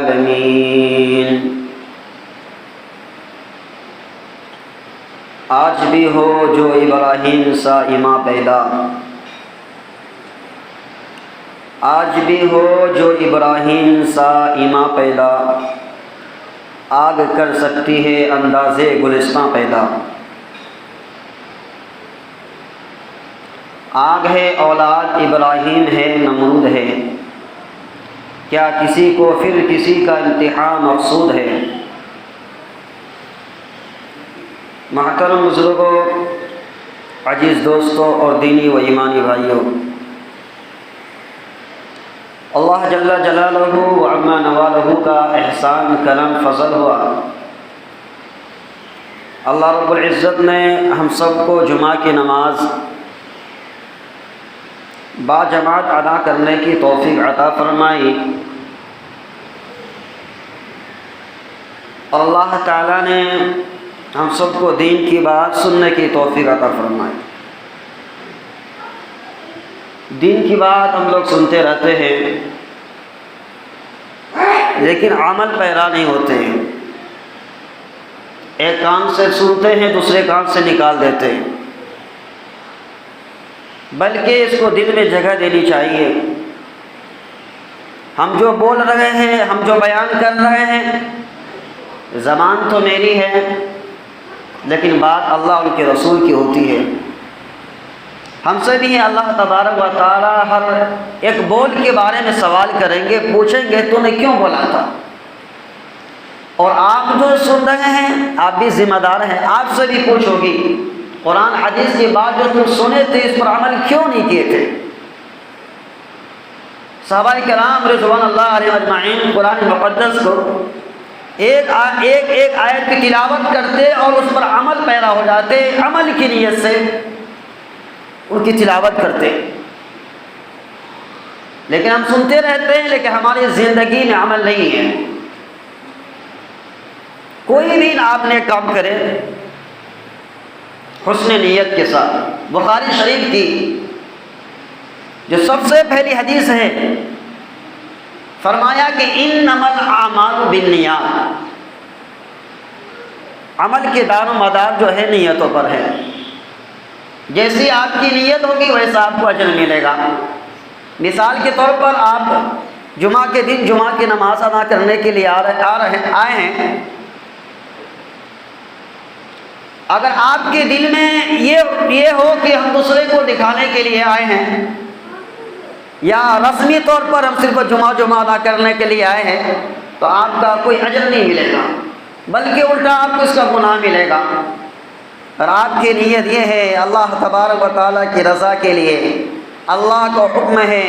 العالمین۔ آج بھی ہو جو ابراہیم سا ایماں پیدا، آج بھی ہو جو ابراہیم سا ایماں پیدا، آگ کر سکتی ہے اندازے گلستاں پیدا۔ آگ ہے اولاد ابراہیم ہے نمرود ہے، کیا کسی کو پھر کسی کا امتحان مقصود ہے؟ محترم بزرگوں، عزیز دوستوں اور دینی و ایمانی بھائیوں، اللہ جل جلالہ و عما نوالہ کا احسان کرم فضل ہوا۔ اللہ رب العزت نے ہم سب کو جمعہ کی نماز با جماعت ادا کرنے کی توفیق عطا فرمائی، اور اللہ تعالیٰ نے ہم سب کو دین کی بات سننے کی توفیق عطا فرمائی۔ دین کی بات ہم لوگ سنتے رہتے ہیں لیکن عمل پیرا نہیں ہوتے ہیں۔ ایک کان سے سنتے ہیں دوسرے کان سے نکال دیتے ہیں، بلکہ اس کو دل میں جگہ دینی چاہیے۔ ہم جو بول رہے ہیں، ہم جو بیان کر رہے ہیں، زبان تو میری ہے لیکن بات اللہ اور ان کے رسول کی ہوتی ہے۔ ہم سے بھی اللہ تبارک و تعالی ہر ایک بول کے بارے میں سوال کریں گے، پوچھیں گے تو نے کیوں بولا تھا؟ اور آپ جو سن رہے ہیں آپ بھی ذمہ دار ہیں، آپ سے بھی پوچھو گی قرآن حدیث کی بات جو تم سنے تھے اس پر عمل کیوں نہیں کیے تھے؟ صحابہ کرام رضوان اللہ علیہم اجمعین قرآن مقدس کو ایک آیت کی تلاوت کرتے اور اس پر عمل پیرا ہو جاتے، عمل کی نیت سے ان کی تلاوت کرتے۔ لیکن ہم سنتے رہتے ہیں لیکن ہماری زندگی میں عمل نہیں ہے۔ کوئی بھی آپ نے کام کرے حسن نیت کے ساتھ۔ بخاری شریف کی جو سب سے پہلی حدیث ہے، فرمایا کہ انما الاعمال بالنیات، عمل کے دار و مدار جو ہے نیتوں پر ہے۔ جیسی آپ کی نیت ہوگی ویسا آپ کو اجر ملے گا۔ مثال کے طور پر آپ جمعہ کے دن جمعہ کی نماز ادا کرنے کے لیے آئے ہیں، اگر آپ کے دل میں یہ ہو کہ ہم دوسرے کو دکھانے کے لیے آئے ہیں، یا رسمی طور پر ہم صرف جمعہ ادا کرنے کے لیے آئے ہیں، تو آپ کا کوئی اجر نہیں ملے گا، بلکہ الٹا آپ کو اس کا گناہ ملے گا۔ اور آپ کی نیت یہ ہے اللہ تبارک و تعالیٰ کی رضا کے لیے، اللہ کا حکم ہے،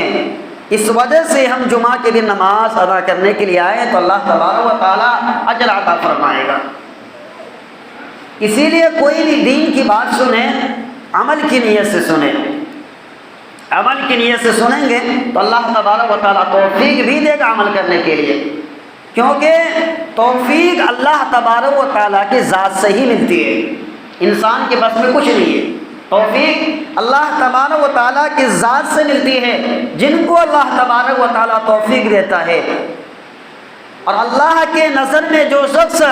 اس وجہ سے ہم جمعہ کے دن نماز ادا کرنے کے لیے آئے تو اللہ تبارک و تعالیٰ اجر عطا فرمائے گا۔ اسی لیے کوئی بھی دین کی بات سنیں عمل کی نیت سے سنیں۔ عمل کی نیت سے سنیں گے تو اللہ تبارک و تعالیٰ توفیق بھی دے گا عمل کرنے کے لیے، کیونکہ توفیق اللہ تبارک و تعالیٰ کی ذات سے ہی ملتی ہے، انسان کے بس میں کچھ نہیں ہے۔ توفیق اللہ تبارک و تعالیٰ کی ذات سے ملتی ہے، جن کو اللہ تبارک و تعالیٰ توفیق دیتا ہے۔ اور اللہ کے نظر میں جو شخص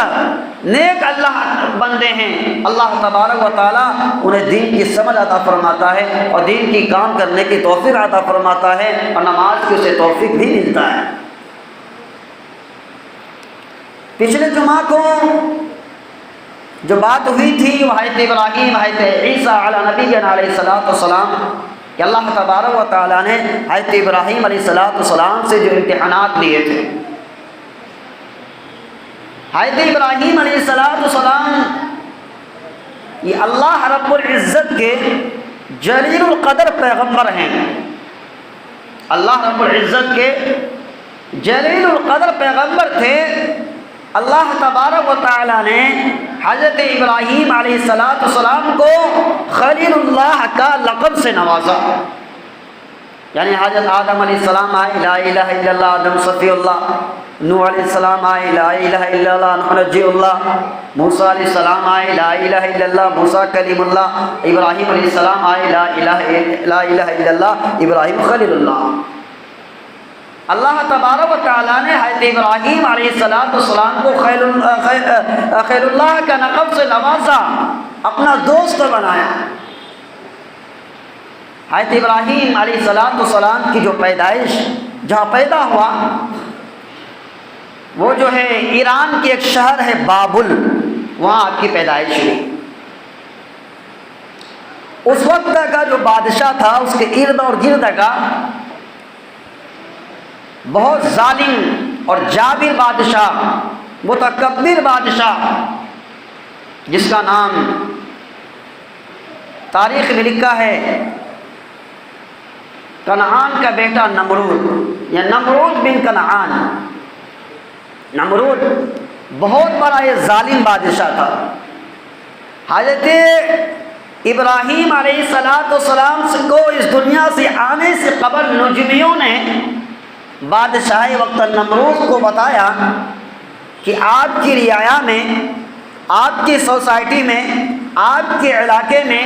نیک اللہ بندے ہیں، اللہ تبارک و تعالیٰ انہیں دین کی سمجھ عطا فرماتا ہے اور دین کی کام کرنے کی توفیق عطا فرماتا ہے، اور نماز کی اسے توفیق بھی ملتا ہے۔ پچھلے جمعہ کو جو بات ہوئی تھی وہ حضرت ابراہیم حضرت عیسیٰ علی نبینا علیہ السلام کہ اللہ تبارک و تعالیٰ نے حضرت ابراہیم علیہ السلام سے جو امتحانات لیے تھے، حضرت ابراہیم علیہ السلام یہ اللہ رب العزت کے جلیل القدر پیغمبر ہیں۔ اللہ رب العزت کے جلیل القدر پیغمبر تھے۔ اللہ تبارک و تعالیٰ نے حضرت ابراہیم علیہ السلام کو خلیل اللہ کا لقب سے نوازا، یعنی حضرت آدم علیہ السلام آئے لا الہ الا اللہ آدم صفی اللہ، نوح علیہ السلام آئے لا الہ الا اللہ نوح نجی اللہ، موسیٰ علیہ السلام آئے لا الہ الا اللہ موسیٰ کلیم اللہ، ابراہیم علیہ السلام آئے لا الہ الا اللہ ابراہیم خلیل اللہ۔ اللہ تبارک و تعالیٰ نے حضرت ابراہیم علیہ السلام کو خلیل اللہ کا لقب سے نوازا، اپنا دوست بنایا۔ حضرت ابراہیم علیہ السلام کی جو پیدائش جہاں پیدا ہوا وہ جو ہے ایران کے ایک شہر ہے بابل، وہاں آپ کی پیدائش ہوئی۔ اس وقت کا جو بادشاہ تھا اس کے ارد اور گرد کا بہت ظالم اور جابر بادشاہ، متکبر بادشاہ، جس کا نام تاریخ میں لکھا ہے کنعان کا بیٹا نمرود، یا نمرود بن کنعان۔ نمرود بہت بڑا یہ ظالم بادشاہ تھا۔ حضرت ابراہیم علیہ السلام کو اس دنیا سے آنے سے قبل نجومیوں نے بادشاہ وقت نمرود کو بتایا کہ آپ کی رعایا میں، آپ کی سوسائٹی میں، آپ کے علاقے میں،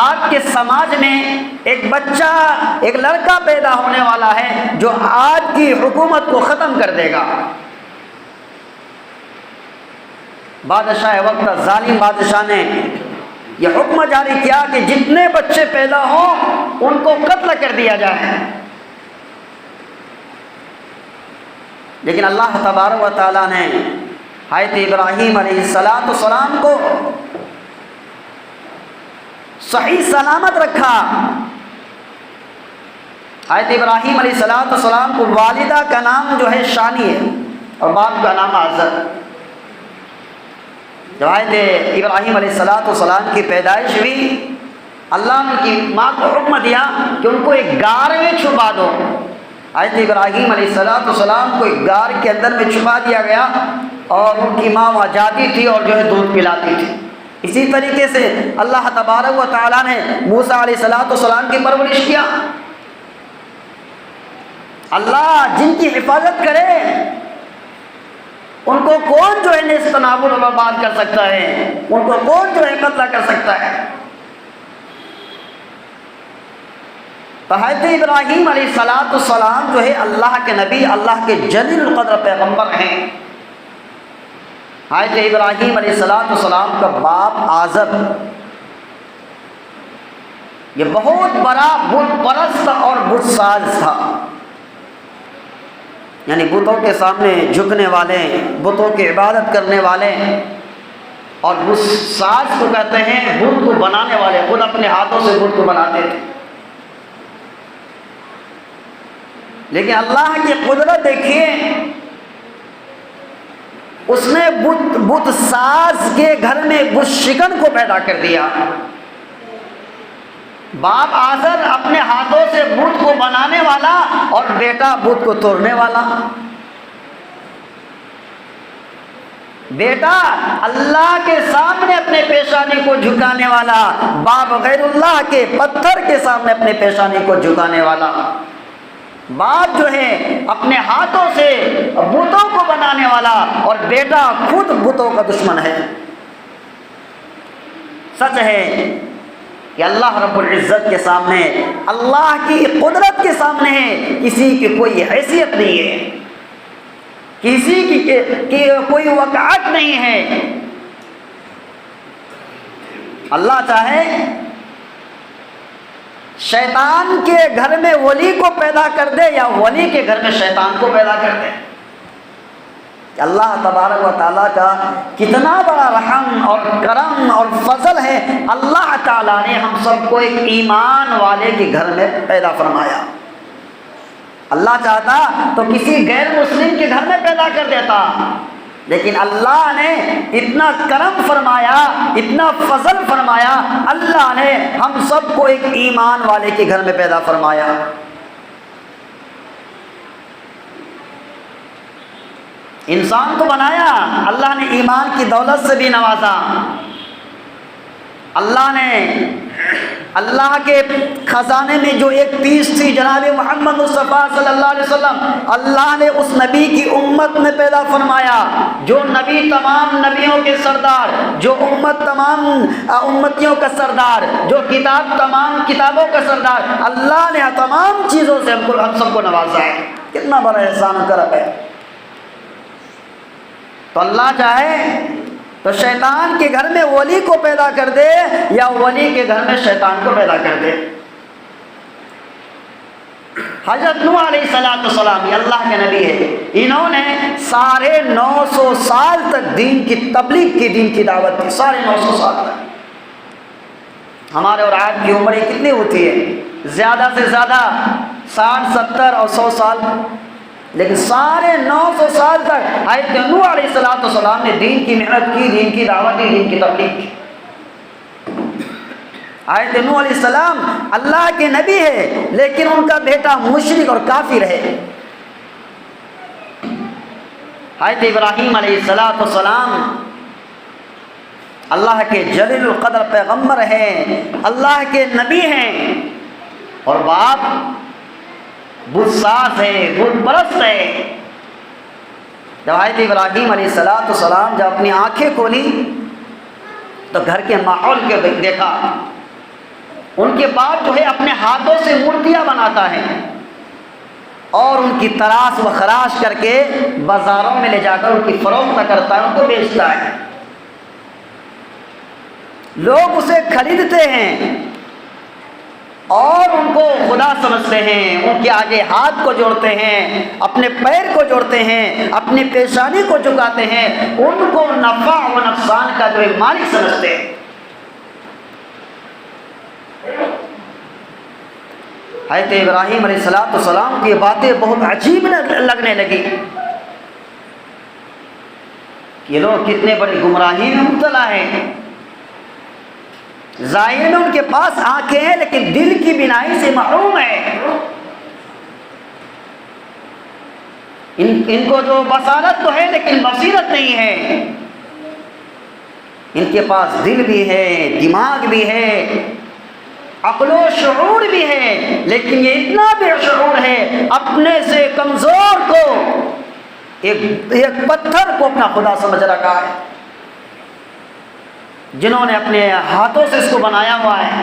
آپ کے سماج میں ایک بچہ، ایک لڑکا پیدا ہونے والا ہے جو آپ کی حکومت کو ختم کر دے گا۔ بادشاہ وقت ظالم بادشاہ نے یہ حکم جاری کیا کہ جتنے بچے پیدا ہوں ان کو قتل کر دیا جائے۔ لیکن اللہ تبارک و تعالیٰ نے حضرت ابراہیم علیہ السلام کو صحیح سلامت رکھا۔ حضرت ابراہیم علیہ السلام کو والدہ کا نام جو ہے شانی ہے اور باپ کا نام آزر۔ جب حضرت ابراہیم علیہ السلام کی پیدائش ہوئی، اللہ نے کی ماں کو حکم دیا کہ ان کو ایک غار میں چھپا دو۔ حضرت ابراہیم علیہ السلام کو ایک غار کے اندر میں چھپا دیا گیا اور ان کی ماں وہاں جاتی تھی اور جو ہے دودھ پلاتی تھی۔ اسی طریقے سے اللہ تبارک و تعالیٰ نے موسیٰ علیہ السلام کی پرورش کیا۔ اللہ جن کی حفاظت کرے ان کو کون جو ہے نیست نابود و برباد کر سکتا ہے، ان کو کون جو ہے قتل کر سکتا ہے۔ تو حضرت ابراہیم علیہ السلام جو ہے اللہ کے نبی، اللہ کے جلیل القدر پیغمبر ہیں۔ حضرت ابراہیم علیہ السلام کا باپ آزر یہ بہت بڑا بت پرست اور بت ساز تھا، یعنی بتوں کے سامنے جھکنے والے، بتوں کی عبادت کرنے والے، اور بت ساز کو کہتے ہیں بت کو بنانے والے، خود اپنے ہاتھوں سے بت کو بناتے تھے۔ لیکن اللہ کی قدرت دیکھیے، اس نے بت ساز کے گھر میں بت شکن کو پیدا کر دیا۔ باپ آزر اپنے ہاتھوں سے بت کو بنانے والا اور بیٹا بت کو توڑنے والا۔ بیٹا اللہ کے سامنے اپنے پیشانی کو جھکانے والا، باپ غیر اللہ کے پتھر کے سامنے اپنے پیشانی کو جھکانے والا۔ باپ جو ہے اپنے ہاتھوں سے بتوں کو بنانے والا اور بیٹا خود بتوں کا دشمن ہے۔ سچ ہے کہ اللہ رب العزت کے سامنے، اللہ کی قدرت کے سامنے کسی کی کوئی حیثیت نہیں ہے، کسی کی کوئی وقعت نہیں ہے۔ اللہ چاہے شیطان کے گھر میں ولی کو پیدا کر دے یا ولی کے گھر میں شیطان کو پیدا کر دے۔ اللہ تبارک و تعالیٰ کا کتنا بڑا رحم اور کرم اور فضل ہے، اللہ تعالیٰ نے ہم سب کو ایک ایمان والے کے گھر میں پیدا فرمایا۔ اللہ چاہتا تو کسی غیر مسلم کے گھر میں پیدا کر دیتا، لیکن اللہ نے اتنا کرم فرمایا، اتنا فضل فرمایا، اللہ نے ہم سب کو ایک ایمان والے کے گھر میں پیدا فرمایا۔ انسان کو بنایا، اللہ نے ایمان کی دولت سے بھی نوازا۔ اللہ نے اللہ کے خزانے میں جو ایک پیس تھی جناب محمد مصطفیٰ صلی اللہ علیہ وسلم، اللہ نے اس نبی کی امت میں پیدا فرمایا، جو نبی تمام نبیوں کے سردار، جو امت تمام امتیوں کا سردار، جو کتاب تمام کتابوں کا سردار، اللہ نے تمام چیزوں سے ہم سب کو نوازا ہے۔ کتنا بڑا احسان و کرم ہے۔ تو اللہ چاہے تو شیطان کے گھر میں ولی کو پیدا کر دے یا ولی کے گھر میں شیطان کو پیدا کر دے۔ حضرت نوح علیہ السلام یہ اللہ کے نبی ہے، انہوں نے 950 سال تک دین کی تبلیغ کی، دین کی دعوت دی، 950 سال تک۔ ہمارے اور آپ کی عمریں کتنی ہوتی ہے؟ زیادہ سے زیادہ 60 70 اور 100 سال، لیکن 950 سال تک حضرت نوح علیہ السلام نے دین کی محنت کی، دین کی دعوت دی، دین کی تبلیغ کی۔ حضرت نوح علیہ السلام اللہ کے نبی ہے، لیکن ان کا بیٹا مشرک اور کافر ہے۔ حضرت ابراہیم علیہ السلام اللہ کے جلیل القدر پیغمبر ہیں، اللہ کے نبی ہیں، اور باپ بت ساز ہے، بت پرست ہے۔ جب حضرت ابراہیم علیہ السلام جب اپنی آنکھیں کھولی تو گھر کے ماحول کے دیکھا، ان کے باپ جو ہے اپنے ہاتھوں سے مورتیاں بناتا ہے اور ان کی تراش و خراش کر کے بازاروں میں لے جا کر ان کی فروخت کرتا ہے، ان کو بیچتا ہے۔ لوگ اسے خریدتے ہیں اور ان کو خدا سمجھتے ہیں، ان کے آگے ہاتھ کو جوڑتے ہیں، اپنے پیر کو جوڑتے ہیں، اپنی پیشانی کو جھکاتے ہیں، ان کو نفع و نقصان کا جو مالک سمجھتے ہیں۔ حضرت ابراہیم علیہ السلام کی باتیں بہت عجیب لگنے لگی، یہ لوگ کتنے بڑی گمراہی میں مبتلا ہیں۔ ظاہر میں ان کے پاس آنکھیں ہیں لیکن دل کی بینائی سے محروم ہے۔ ان کو جو بصارت تو ہے لیکن بصیرت نہیں ہے۔ ان کے پاس دل بھی ہے، دماغ بھی ہے، عقل و شعور بھی ہے، لیکن یہ اتنا بے شعور ہے، اپنے سے کمزور کو ایک پتھر کو اپنا خدا سمجھ رکھا ہے، جنہوں نے اپنے ہاتھوں سے اس کو بنایا ہوا ہے،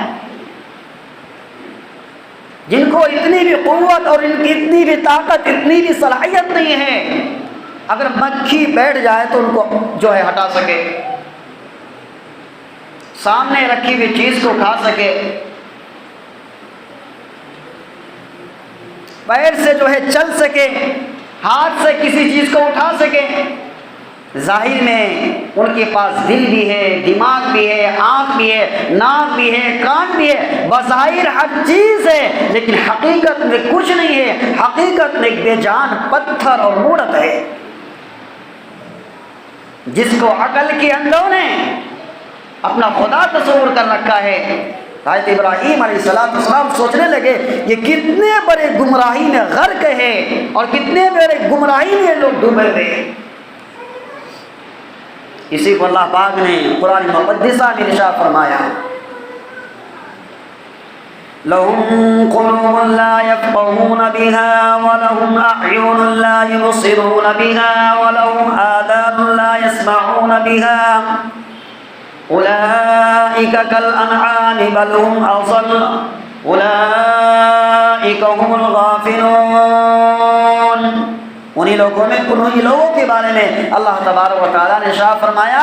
جن کو اتنی بھی قوت اور ان کی اتنی بھی طاقت، اتنی بھی صلاحیت نہیں ہے، اگر مکھی بیٹھ جائے تو ان کو جو ہے ہٹا سکے، سامنے رکھی ہوئی چیز کو کھا سکے، پیر سے جو ہے چل سکے، ہاتھ سے کسی چیز کو اٹھا سکے۔ ظاہر میں ان کے پاس دل بھی ہے، دماغ بھی ہے، آنکھ بھی ہے، ناک بھی ہے، کان بھی ہے، بظاہر ہر چیز ہے، لیکن حقیقت میں کچھ نہیں ہے، حقیقت میں ایک بے جان پتھر اور مورت ہے، جس کو عقل کے اندروں نے اپنا خدا تصور کر رکھا ہے۔ حضرت ابراہیم علیہ السلام سوچنے لگے یہ کتنے بڑے گمراہی میں غرق ہے اور کتنے بڑے گمراہی میں لوگ ڈوبے ہوئے۔ اسی کو اللہ پاک نے قرآن مقدسہ میں ارشاد فرمایا، لَهُمْ قُلُوبٌ لَا يَفْقَهُونَ بِهَا وَلَهُمْ أَعْيُنٌ لَا يُبْصِرُونَ بِهَا وَلَهُمْ آذَانٌ لَا يَسْمَعُونَ بِهَا أُولَئِكَ كَالْأَنْعَامِ بَلْ هُمْ أَضَلُّ أُولَئِكَ هُمُ الْغَافِلُونَ۔ انہی لوگوں کے بارے میں اللہ تبارک و تعالیٰ نے ارشاد فرمایا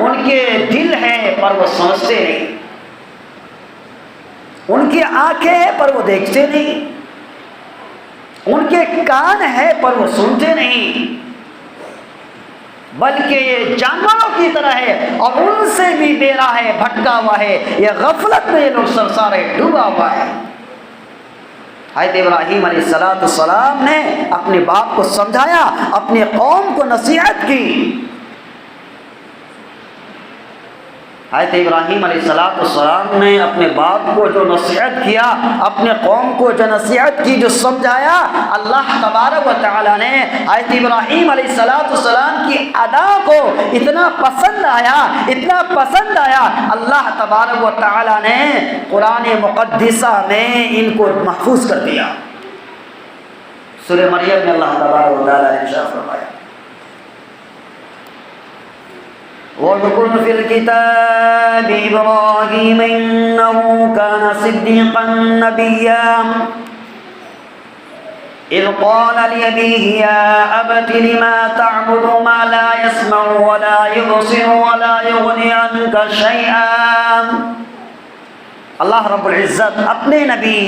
ان کے دل ہیں پر وہ سمجھتے نہیں، ان کی آنکھیں ہیں پر وہ دیکھتے نہیں، ان کے کان ہیں پر وہ سنتے نہیں، بلکہ یہ جانوروں کی طرح ہے اور ان سے بھی بے راہ ہے، بھٹکا ہوا ہے، یہ غفلت میں یہ لوگ سرسار ہے، ڈوبا ہوا ہے۔ حضرت ابراہیم علیہ السلام نے اپنے باپ کو سمجھایا، اپنی قوم کو نصیحت کی۔ حضرت ابراہیم علیہ السلام نے اپنے باپ کو جو نصیحت کیا، اپنے قوم کو جو نصیحت کی، جو سمجھایا، اللہ تبارک و تعالیٰ نے حضرت ابراہیم علیہ السلام کی ادا کو اتنا پسند آیا، اتنا پسند آیا، اللہ تبارک و تعالیٰ نے قرآن مقدسہ میں ان کو محفوظ کر دیا۔ سورہ مریم میں اللہ تبارک و تعالیٰ نے ارشاد فرمایا، وَاذْكُرْ فِي الْكِتَابِ إِبْرَاهِيمَ إِنَّهُ كَانَ صِدِّيقًا نَبِيًّا۔ اذ قال لأبيه يا أبت لما تعبد ما لا يسمع ولا يبصر ولا يغني عنك شيئا. اللہ رب العزت اپنے نبی،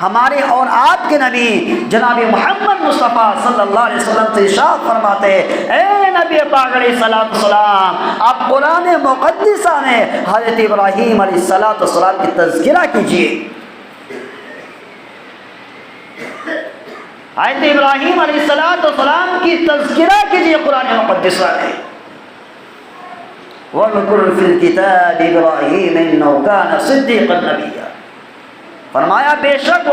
ہمارے اور آپ کے نبی جناب محمد مصطفیٰ صلی اللہ علیہ وسلم سے ارشاد فرماتے ہیں، اے نبی پاک علیہ السلام، آپ قرآن مقدسہ میں حضرت ابراہیم علیہ السلام کی تذکرہ کیجئے. حضرت ابراہیم علیہ السلام کی تذکرہ کیجئے قرآن مقدسہ میں. وَاذْكُرْ فِي الْكِتَابِ إِبْرَاهِيمَ إِنَّهُ كَانَ صِدِّيقًا نَبِيًّا. فرمایا بے شک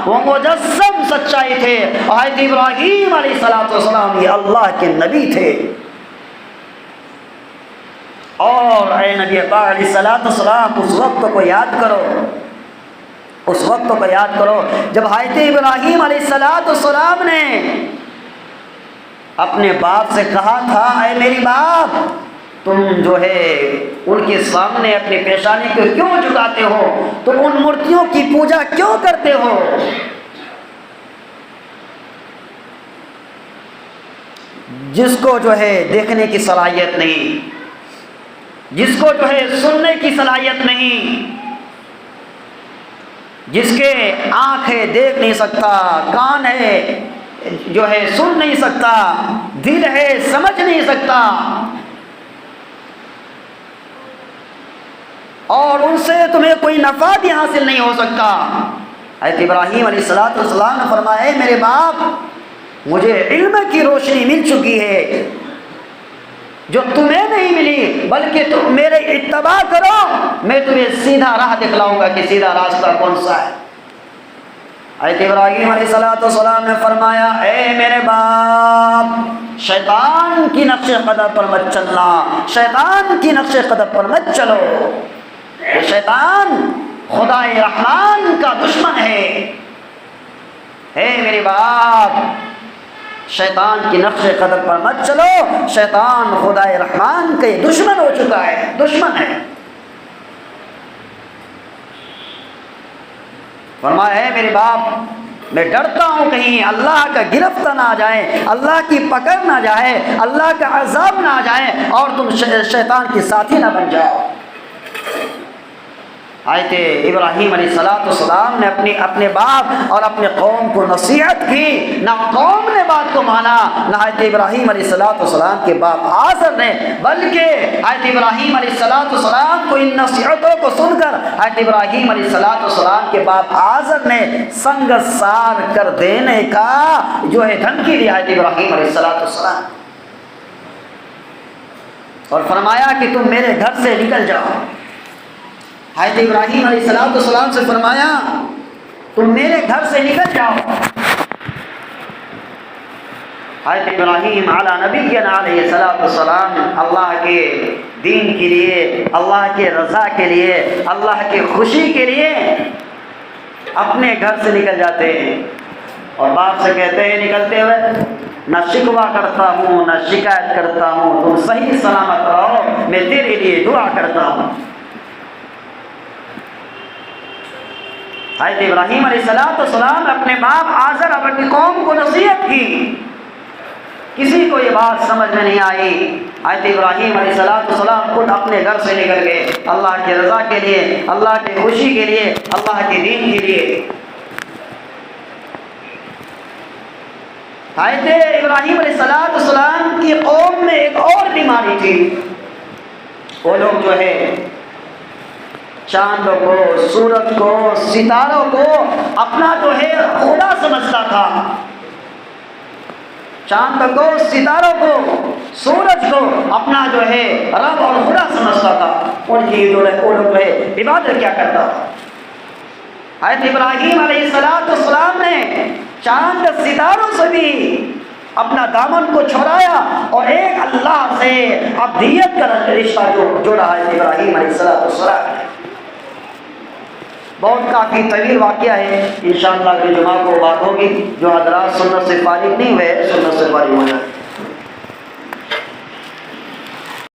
وہ مجسم سچائی تھے، اور حضرت ابراہیم علیہ السلام یہ اللہ کے نبی تھے. اور اے نبی پاک علیہ السلام اس وقت کو یاد کرو، اس وقت کو یاد کرو جب حضرت ابراہیم علیہ السلام نے اپنے باپ سے کہا تھا، اے میری باپ، تم جو ہے ان کے سامنے اپنی پیشانی کو کیوں جھکاتے ہو؟ تم ان مورتیوں کی پوجا کیوں کرتے ہو؟ جس کو جو ہے دیکھنے کی صلاحیت نہیں، جس کو جو ہے سننے کی صلاحیت نہیں، جس کے آنکھ ہے دیکھ نہیں سکتا، کان ہے جو ہے سن نہیں سکتا، دل ہے سمجھ نہیں سکتا، اور ان سے تمہیں کوئی نفع بھی حاصل نہیں ہو سکتا. حضرت ابراہیم علیہ السلام نے فرمایا، اے میرے باپ، مجھے علم کی روشنی مل چکی ہے جو تمہیں نہیں ملی، بلکہ تم میرے اتباع کرو، میں تمہیں سیدھا راہ دکھلاؤں گا کہ سیدھا راستہ کون سا ہے. حضرت ابراہیم علیہ السلام نے فرمایا، اے میرے باپ، شیطان کی نقش قدم پر مت چلنا، شیطان کی نقش قدم پر مت چلو. یہ شیطان خدا رحمان کا دشمن ہے. اے میرے باپ، شیطان کی نقش قدم پر مت چلو، شیطان خدا رحمان کا دشمن ہو چکا ہے، دشمن ہے. فرمایا، اے میرے باپ، میں ڈرتا ہوں کہیں اللہ کا گرفت نہ آ جائے، اللہ کی پکڑ نہ جائے، اللہ کا عذاب نہ آ جائے اور تم شیطان کی ساتھی نہ بن جاؤ. حضرت ابراہیم علیہ السلام نے اپنے باپ اور اپنے قوم کو نصیحت کی. نہ قوم نے بات کو مانا، نہ حضرت ابراہیم علیہ السلام کے باپ آزر نے، بلکہ حضرت ابراہیم علیہ السلام کو ان نصیحتوں کو سن کر حضرت ابراہیم علیہ السلام کے باپ آزر نے سنگسار کر دینے کا جو ہے دھمکی دی حضرت ابراہیم علیہ السلام، اور فرمایا کہ تم میرے گھر سے نکل جاؤ. حضرت ابراہیم علیہ السلام سے فرمایا، تم میرے گھر سے نکل جاؤ. حضرت ابراہیم علی نبینا علیہ السلام اللہ کے دین کے لیے، اللہ کے رضا کے لیے، اللہ کے خوشی کے لیے اپنے گھر سے نکل جاتے ہیں، اور باپ سے کہتے ہیں نکلتے ہوئے، نہ شکوہ کرتا ہوں نہ شکایت کرتا ہوں، تم صحیح سلامت رہو، میں تیرے لیے دعا کرتا ہوں. حضرت ابراہیم علیہ السلام نے اپنے باپ آزر اور اپنی قوم کو نصیحت کی. کسی کو یہ بات سمجھ میں نہیں آئی. حضرت ابراہیم علیہ السلام خود اپنے گھر سے نکل گئے اللہ کی رضا کے لیے، اللہ کی خوشی کے لیے، اللہ کے دین کے لیے. حضرت ابراہیم علیہ السلام کی قوم میں ایک اور بیماری تھی. وہ لوگ جو ہے چاند کو، سورج کو، ستاروں کو اپنا جو ہے خدا سمجھتا تھا. چاند کو، ستاروں کو، سورج کو اپنا جو ہے رب اور خدا سمجھتا تھا. ان کی جو ہے عبادت کیا کرتا تھا. حضرت ابراہیم علیہ السلام نے چاند ستاروں سے بھی اپنا دامن کو چھڑایا اور ایک اللہ سے عبدیت کا رشتہ جوڑا ہے ابراہیم علیہ السلام. بہت کافی طویل واقعہ ہے، انشاءاللہ اگلے جمعہ کو بات ہوگی. جو حضرات سنت سے فارغ نہیں ہوئے سنت سے فارغ ہو جائیں.